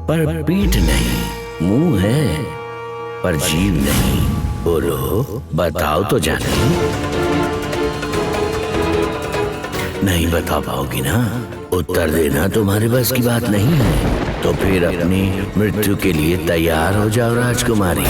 पर पीठ नहीं, मुंह है पर जीभ नहीं। बोलो, बताओ तो जाने। नहीं बता पाओगी ना? उत्तर देना तुम्हारे बस की बात नहीं है। तो फिर अपनी मृत्यु के लिए तैयार हो जाओ राजकुमारी।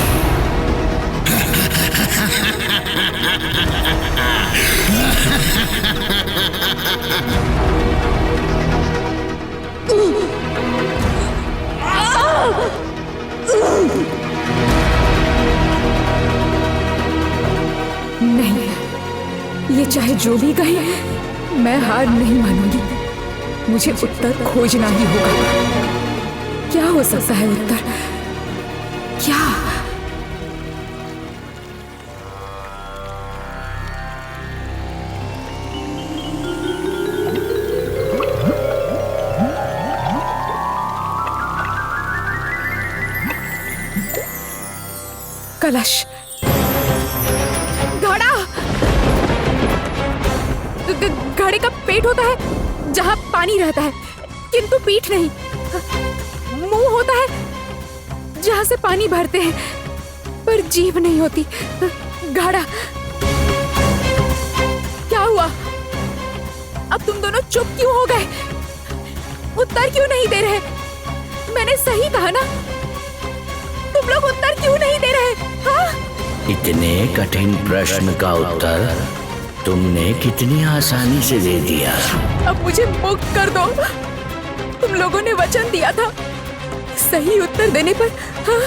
नहीं, ये चाहे जो भी कहे, मैं हार नहीं मानूंगी। मुझे उत्तर खोजना ही होगा। क्या हो सकता है उत्तर? क्या? कलश, घड़ा। घड़े का पेट होता है जहां पानी रहता है, किंतु पीठ नहीं। मुंह होता है जहां से पानी भरते हैं, पर जीभ नहीं होती। घड़ा। क्या हुआ? अब तुम दोनों चुप क्यों हो गए? उत्तर क्यों नहीं दे रहे? मैंने सही कहा ना? तुम लोग उत्तर क्यों नहीं दे रहे? हाँ? इतने कठिन प्रश्न का उत्तर तुमने कितनी आसानी से दे दिया। अब मुझे मुक्त कर दो। तुम लोगों ने वचन दिया था, सही उत्तर देने पर हाँ,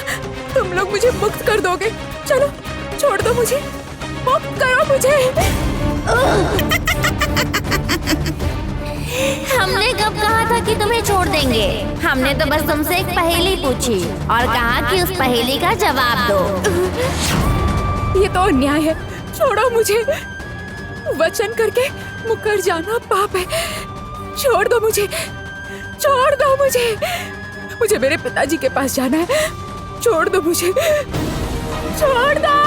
तुम लोग मुझे मुक्त कर दोगे। चलो, छोड़ दो मुझे, मुक्त करो मुझे। हमने कब कहा था कि तुम्हें छोड़ देंगे? हमने तो बस तुमसे एक पहेली पूछी और कहा कि उस पहेली का जवाब दो। ये तो अन्याय है। छोड़ो मुझे। वचन करके मुकर जाना पाप है। छोड़ दो मुझे, छोड़ दो मुझे। मुझे मेरे पिताजी के पास जाना है। छोड़ दो मुझे, छोड़ दो।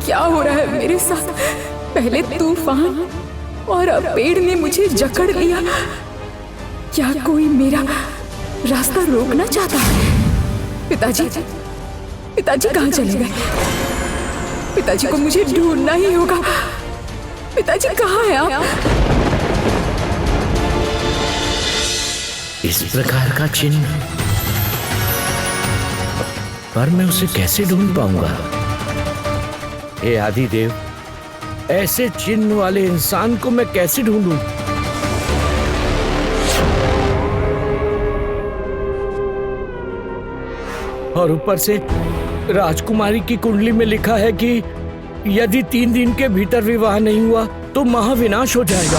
क्या हो रहा है मेरे साथ? पहले तूफान और अब पेड़ ने मुझे जकड़ लिया। क्या कोई मेरा रास्ता रोकना चाहता है? पिताजी, पिताजी कहाँ चले गए? पिताजी को मुझे ढूंढना ही होगा। पिताजी कहाँ हैं आप? इस प्रकार का चिन्ह, पर मैं उसे कैसे ढूंढ पाऊंगा? हे आदिदेव, ऐसे चिन्ह वाले इंसान को मैं कैसे ढूंढूं? और ऊपर से राजकुमारी की कुंडली में लिखा है कि यदि 3 दिन के भीतर विवाह नहीं हुआ तो महाविनाश हो जाएगा।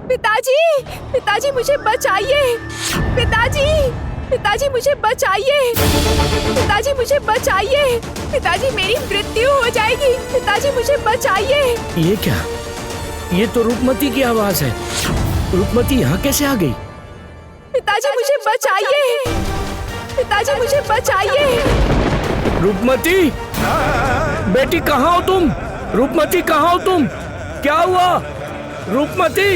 पिताजी, पिताजी मुझे बचाइए। पिताजी, पिताजी मुझे बचाइए। पिताजी मुझे बचाइए। पिताजी मेरी मृत्यु हो जाएगी। पिताजी मुझे बचाइए। ये क्या? ये तो रूपमती की आवाज है। रूपमती यहाँ कैसे आ गई? पिताजी मुझे बचाइए, पिताजी मुझे बचाइए। रूपमती, बेटी कहाँ हो तुम? रूपमती कहाँ हो तुम? क्या हुआ रूपमती?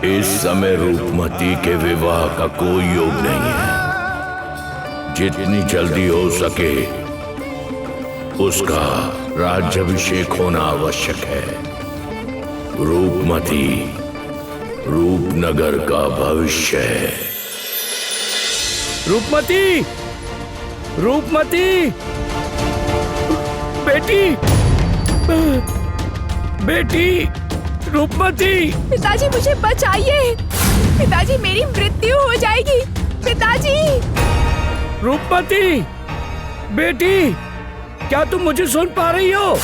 इस समय रूपमती के विवाह का कोई योग नहीं है। जितनी जल्दी हो सके उसका राज्याभिषेक होना आवश्यक है। रूपमती रूपनगर का भविष्य है। रूपमती, रूपमती, बेटी, बेटी, रूपमती। पिताजी मुझे बचाइए, पिताजी मेरी मृत्यु हो जाएगी, पिताजी। रूपमती, बेटी, क्या तुम मुझे सुन पा रही हो?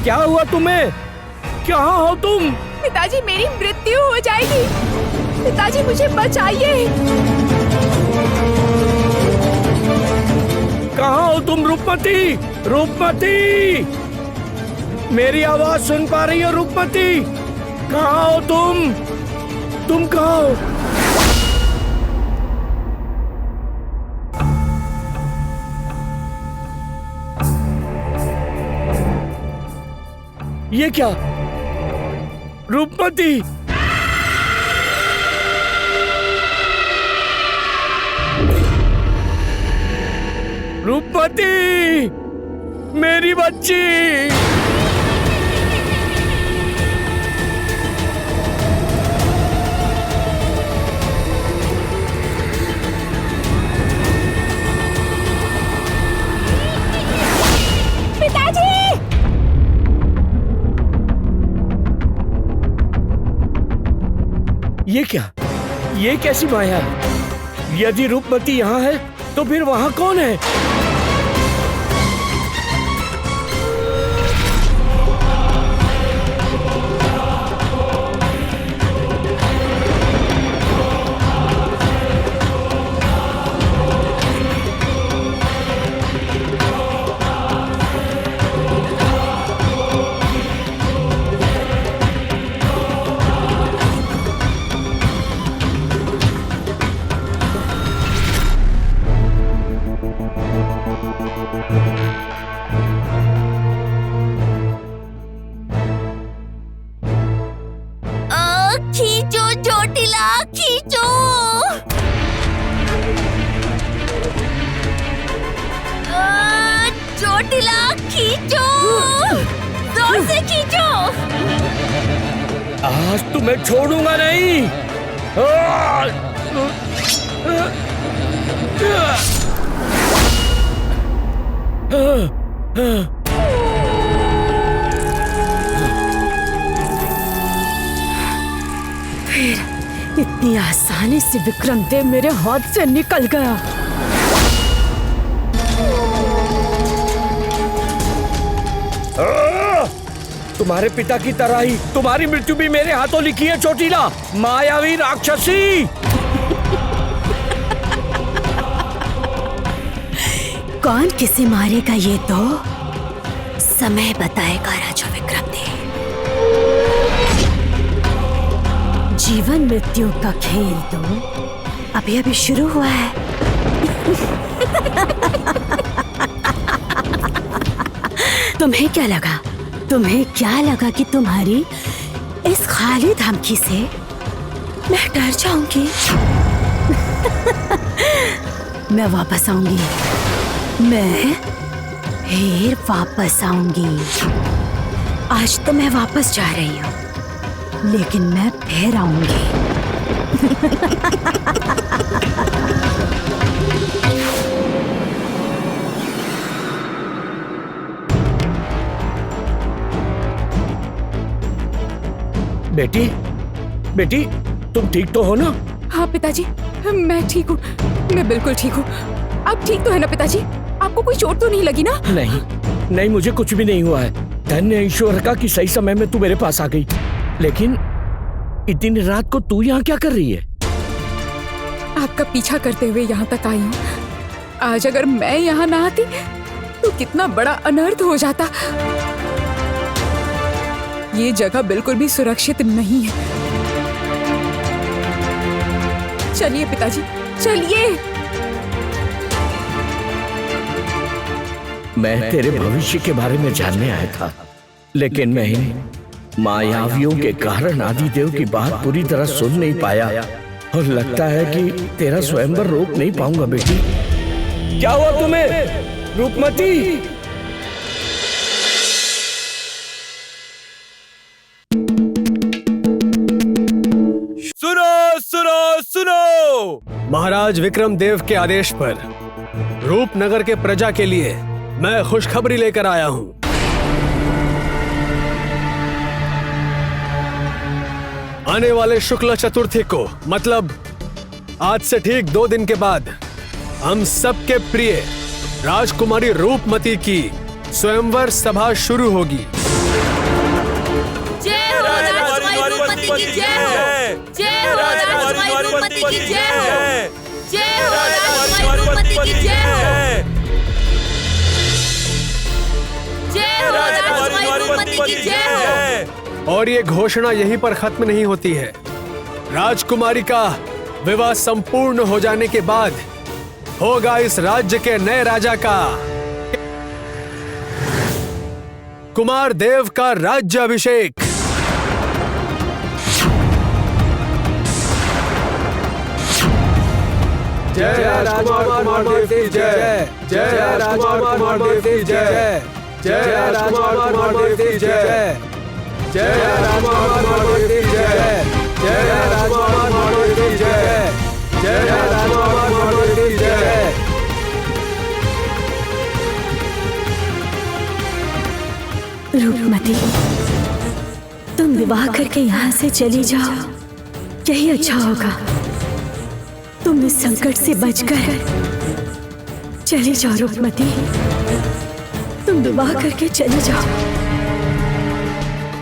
क्या हुआ तुम्हें? कहाँ हो तुम? पिताजी मेरी मृत्यु हो जाएगी, पिताजी मुझे बचाइए। कहाँ हो तुम रूपमती? रूपमती, मेरी आवाज सुन पा रही हो रूपमती? कहाँ हो तुम? तुम कहाँ हो? ये क्या? रूपमती, रूपमती, मेरी बच्ची। ये क्या? ये कैसी माया है? यदि रूपमती यहाँ है तो फिर वहाँ कौन है? खींचो चोटिला, खींचो। चोटिला खींचो, जोर से खींचो। आज तुम्हें छोड़ूंगा नहीं। इतनी आसानी से विक्रम देव मेरे हाथ से निकल गया। तुम्हारे पिता की तरह ही तुम्हारी मृत्यु भी मेरे हाथों लिखी है चोटिला, मायावी राक्षसी। कौन किसे मारेगा ये तो समय बताएगा राजा विक्रम देव। जीवन मृत्यु का खेल तो अभी अभी शुरू हुआ है। तुम्हें क्या लगा? तुम्हें क्या लगा कि तुम्हारी इस खाली धमकी से मैं डर जाऊंगी? मैं वापस आऊंगी, मैं फिर वापस आऊंगी। आज तो मैं वापस जा रही हूँ, लेकिन मैं फिर आऊंगी। बेटी, बेटी, तुम ठीक तो हो ना? हाँ पिताजी, मैं ठीक हूँ, मैं बिल्कुल ठीक हूँ। आप ठीक तो है ना पिताजी? आपको कोई चोट तो नहीं लगी ना? नहीं, नहीं, मुझे कुछ भी नहीं हुआ है। धन्य ईश्वर का कि सही समय में तू मेरे पास आ गई। लेकिन इतनी रात को तू यहाँ क्या कर रही है? आपका पीछा करते हुए यहाँ तक आई हूँ। आज अगर मैं यहाँ ना आती तो कितना बड़ा अनर्थ हो जाता। ये जगह बिल्कुल भी सुरक्षित नहीं है। चलिए पिताजी, चलिए। मैं तेरे भविष्य के बारे में जानने आया था, लेकिन मैं इन मायावियों के कारण आदिदेव की बात पूरी तरह सुन नहीं पाया और लगता है कि तेरा स्वयंवर रोक नहीं पाऊंगा। बेटी, क्या हुआ तुम्हें रूपमती? सुनो सुनो सुनो! महाराज विक्रम देव के आदेश पर रूपनगर के प्रजा के लिए मैं खुशखबरी लेकर आया हूँ। आने वाले शुक्ल चतुर्थी को, मतलब आज से ठीक 2 दिन के बाद, हम सबके प्रिय राजकुमारी रूपमती की स्वयंवर सभा शुरू होगी। जय हो राजकुमारी रूपमती की जय हो! जय हो राजकुमारी रूपमती की जय हो! जय हो राजकुमारी रूपमती की जय हो! जय हो राजकुमारी रूपमती की जय हो! और ये घोषणा यहीं पर खत्म नहीं होती है। राजकुमारी का विवाह संपूर्ण हो जाने के बाद होगा इस राज्य के नए राजा का, कुमार देव का राज्याभिषेक। जय राजकुमार देव की जय! जय राजकुमार देव की जय! जय राजकुमार देव की जय! जय राजकुमार देव की जय! जय राजकुमार देव की जय! जय राजकुमार देव की जय! रूपमती, तुम विवाह करके यहाँ से चली जाओ, यही अच्छा होगा। तुम इस संकट से बचकर चली जाओ रूपमती, तुम विवाह करके चली जाओ।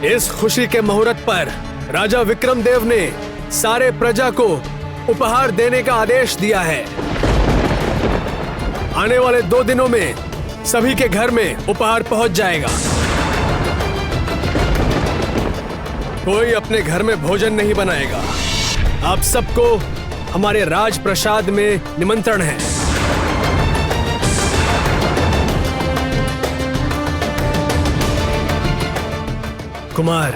इस खुशी के मुहूर्त पर राजा विक्रम देव ने सारे प्रजा को उपहार देने का आदेश दिया है। आने वाले 2 दिनों में सभी के घर में उपहार पहुंच जाएगा। कोई अपने घर में भोजन नहीं बनाएगा। आप सबको हमारे राजप्रसाद में निमंत्रण है। कुमार,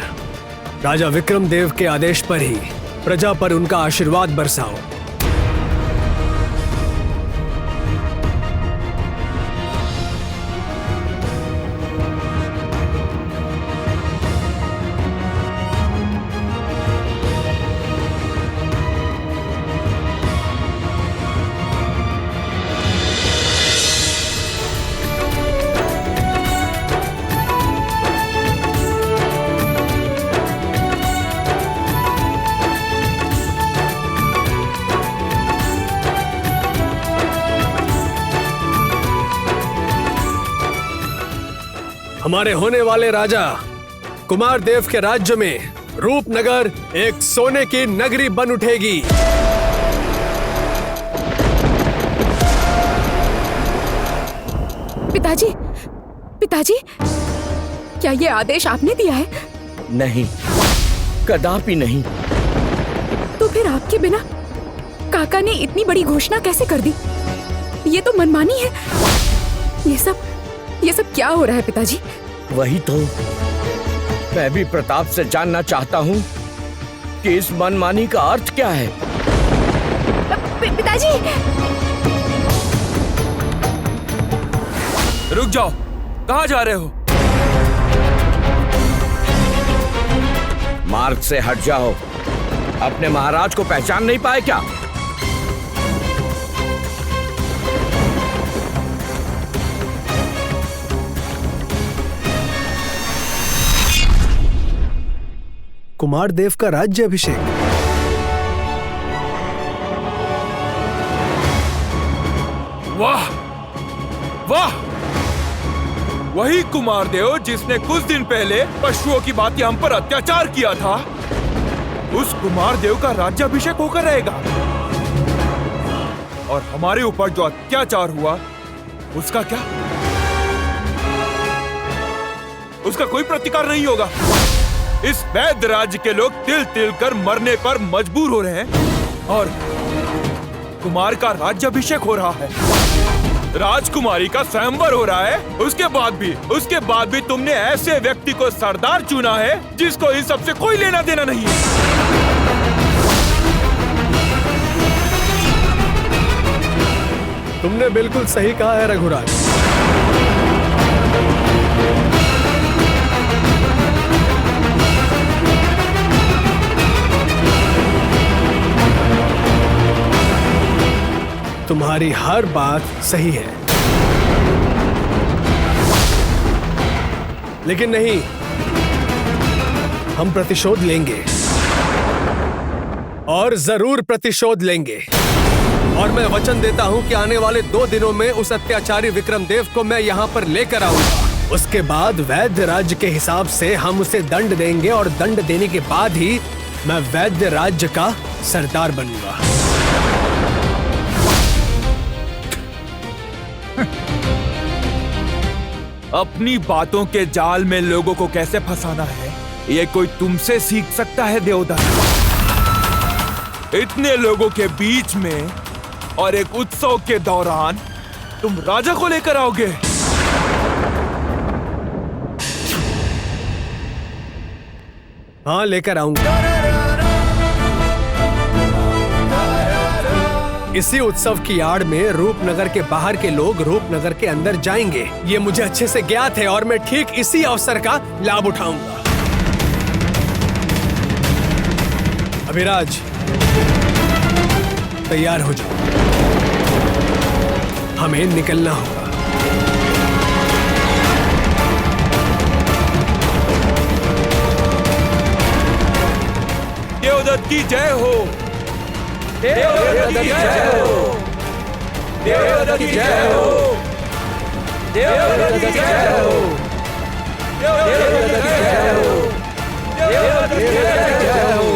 राजा विक्रम देव के आदेश पर ही प्रजा पर उनका आशीर्वाद बरसाओ। हमारे होने वाले राजा कुमार देव के राज्य में रूपनगर एक सोने की नगरी बन उठेगी। पिताजी, पिताजी, क्या ये आदेश आपने दिया है? नहीं, कदापि नहीं। तो फिर आपके बिना काका ने इतनी बड़ी घोषणा कैसे कर दी? ये तो मनमानी है। ये सब क्या हो रहा है पिताजी? वही तो मैं भी प्रताप से जानना चाहता हूँ कि इस मनमानी का अर्थ क्या है। पिताजी! रुक जाओ, कहाँ जा रहे हो? मार्ग से हट जाओ। अपने महाराज को पहचान नहीं पाए क्या? कुमार देव का राज्याभिषेक। वाह वाह! वही कुमार देव जिसने कुछ दिन पहले पशुओं की भांति हम पर अत्याचार किया था, उस कुमार देव का राज्याभिषेक होकर रहेगा। और हमारे ऊपर जो अत्याचार हुआ उसका क्या? उसका कोई प्रतिकार नहीं होगा। इस वैद्य राज्य के लोग तिल तिल कर मरने पर मजबूर हो रहे हैं और कुमार का राज्याभिषेक हो रहा है, राजकुमारी का स्वयंवर हो रहा है। उसके बाद भी तुमने ऐसे व्यक्ति को सरदार चुना है जिसको इस सब से कोई लेना देना नहीं है। तुमने बिल्कुल सही कहा है रघुराज। तुम्हारी हर बात सही है, लेकिन नहीं, हम प्रतिशोध लेंगे और जरूर प्रतिशोध लेंगे। और मैं वचन देता हूं कि आने वाले 2 दिनों में उस अत्याचारी विक्रमदेव को मैं यहां पर लेकर आऊंगा। उसके बाद वैद्य राज्य के हिसाब से हम उसे दंड देंगे और दंड देने के बाद ही मैं वैद्य राज्य का सरदार बनूंगा। अपनी बातों के जाल में लोगों को कैसे फंसाना है, ये कोई तुमसे सीख सकता है देवदत्त? इतने लोगों के बीच में और एक उत्सव के दौरान तुम राजा को लेकर आओगे? हाँ, लेकर आऊंगा। इसी उत्सव की आड़ में रूपनगर के बाहर के लोग रूपनगर के अंदर जाएंगे। ये मुझे अच्छे से ज्ञात है और मैं ठीक इसी अवसर का लाभ उठाऊंगा। अभिराज, तैयार हो जाओ, हमें निकलना होगा। देवदत्त की जय हो, देवदत्त की जय हो, देवदत्त की जय हो, देवदत्त की जय हो, देवदत्त की जय हो, देवदत्त की जय हो।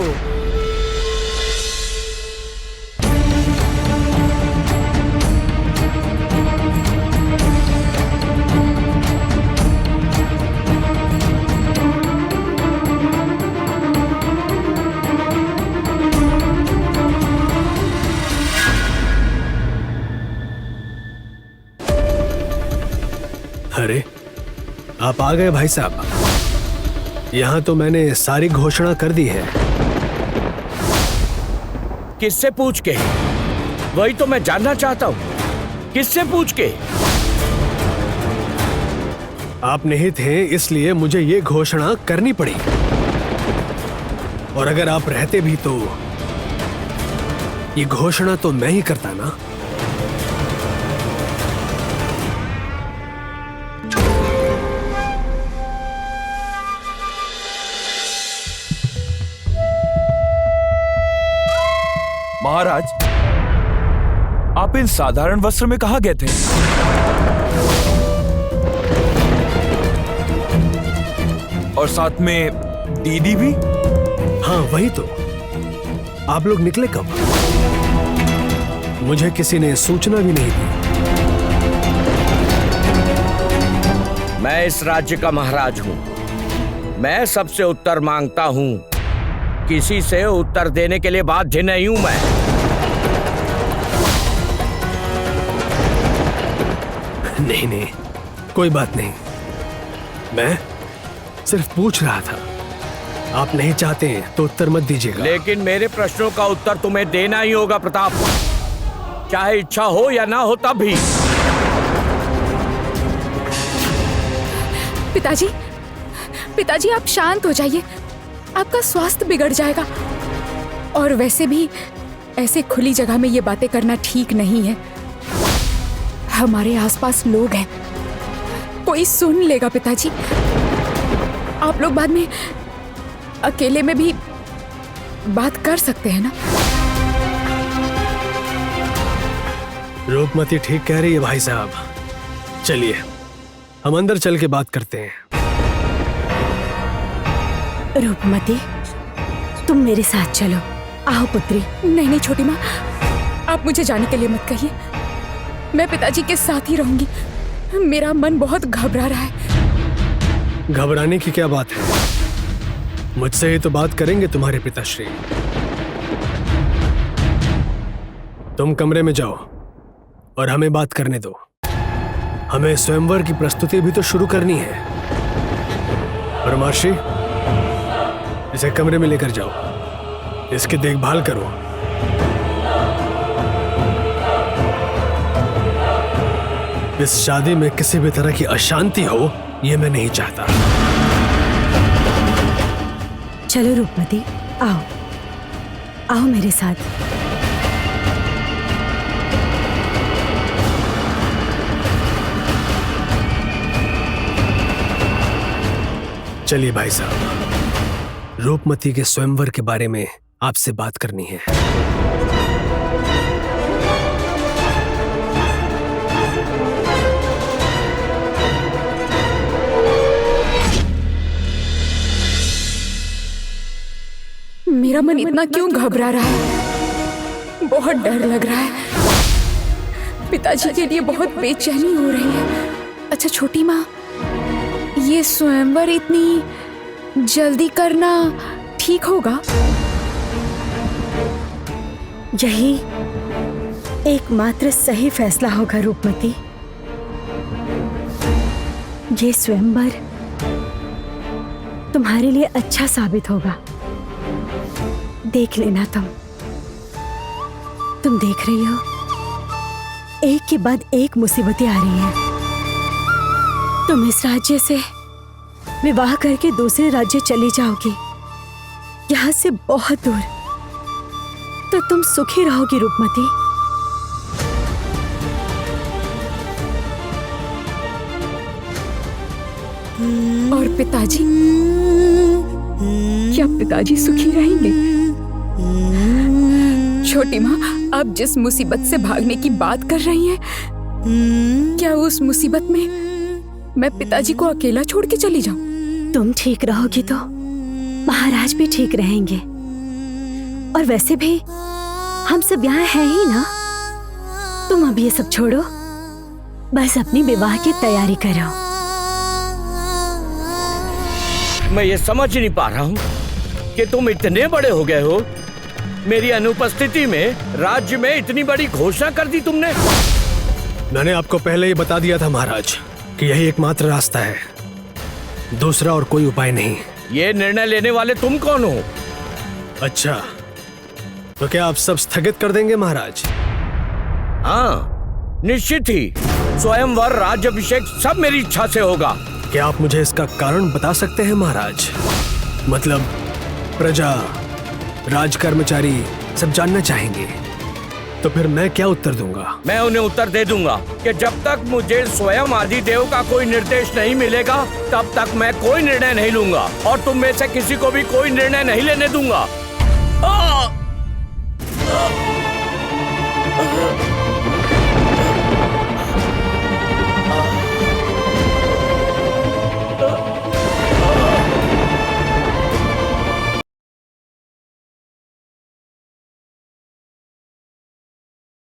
अरे, आप आ गए भाई साहब। यहाँ तो मैंने सारी घोषणा कर दी है। किससे पूछ के? वही तो मैं जानना चाहता हूँ, किससे पूछ के? आप नहीं थे इसलिए मुझे ये घोषणा करनी पड़ी, और अगर आप रहते भी तो ये घोषणा तो मैं ही करता ना। महाराज, आप इन साधारण वस्त्र में कहाँ गए थे? और साथ में दीदी भी? हाँ, वही तो। आप लोग निकले कब? मुझे किसी ने सूचना भी नहीं दी। मैं इस राज्य का महाराज हूँ। मैं सबसे उत्तर मांगता हूँ। किसी से उत्तर देने के लिए बाध्य नहीं हूं मैं। नहीं नहीं, कोई बात नहीं। मैं सिर्फ पूछ रहा था। आप नहीं चाहते तो उत्तर मत दीजिएगा। लेकिन मेरे प्रश्नों का उत्तर तुम्हें देना ही होगा प्रताप, चाहे इच्छा हो या ना हो तब भी। पिताजी, पिताजी आप शांत हो जाइए, आपका स्वास्थ्य बिगड़ जाएगा। और वैसे भी ऐसे खुली जगह में ये बातें करना ठीक नहीं है। हमारे आसपास लोग हैं, कोई सुन लेगा पिताजी। आप लोग बाद में अकेले में भी बात कर सकते हैं ना। रूपमती ठीक कह रही है भाई साहब। चलिए हम अंदर चल के बात करते हैं। रूपमती, तुम मेरे साथ चलो। आओ पुत्री। नहीं नहीं छोटी माँ, आप मुझे जाने के लिए मत कहिए। मैं पिताजी के साथ ही रहूंगी। मेरा मन बहुत घबरा रहा है। घबराने की क्या बात है? मुझसे ही तो बात करेंगे तुम्हारे पिताश्री। तुम कमरे में जाओ और हमें बात करने दो। हमें स्वयंवर की प्रस्तुति भी तो शुरू करनी है। परमार्शी, इसे कमरे में लेकर जाओ, इसकी देखभाल करो। इस शादी में किसी भी तरह की अशांति हो, ये मैं नहीं चाहता। चलो रूपमती, आओ आओ मेरे साथ। चलिए भाई साहब, रूपमती के स्वयंवर के बारे में आपसे बात करनी है। मेरा मन इतना क्यों घबरा रहा है? बहुत डर लग रहा है। पिताजी के लिए बहुत बेचैनी हो रही है। अच्छा छोटी माँ, ये स्वयंवर इतनी जल्दी करना ठीक होगा? यही एकमात्र सही फैसला होगा रूपमती। ये स्वयंवर तुम्हारे लिए अच्छा साबित होगा। देख लेना तुम देख रही हो, एक के बाद एक मुसीबतें आ रही हैं। तुम इस राज्य से विवाह करके दूसरे राज्य चली जाओगी, यहाँ से बहुत दूर, तो तुम सुखी रहोगी रूपमती। और पिताजी, क्या पिताजी सुखी रहेंगे? छोटी माँ, आप जिस मुसीबत से भागने की बात कर रही हैं, क्या उस मुसीबत में मैं पिताजी को अकेला छोड़ के चली जाऊं? तुम ठीक रहोगी तो महाराज भी ठीक रहेंगे। और वैसे भी हम सब यहाँ हैं ही ना। तुम अब ये सब छोड़ो, बस अपनी विवाह की तैयारी करो। मैं ये समझ नहीं पा रहा हूँ कि तुम इतने बड़े हो गए हो, मेरी अनुपस्थिति में राज्य में इतनी बड़ी घोषणा कर दी तुमने। मैंने आपको पहले ही बता दिया था महाराज कि यही एकमात्र रास्ता है, दूसरा और कोई उपाय नहीं। ये निर्णय लेने वाले तुम कौन हो? अच्छा, तो क्या आप सब स्थगित कर देंगे महाराज? हाँ, निश्चित ही। स्वयंवर, राज्याभिषेक सब मेरी इच्छा से होगा। क्या आप मुझे इसका कारण बता सकते हैं महाराज? मतलब प्रजा, राज कर्मचारी सब जानना चाहेंगे, तो फिर मैं क्या उत्तर दूंगा? मैं उन्हें उत्तर दे दूंगा कि जब तक मुझे स्वयं आदिदेव का कोई निर्देश नहीं मिलेगा, तब तक मैं कोई निर्णय नहीं लूंगा और तुम में से किसी को भी कोई निर्णय नहीं लेने दूंगा।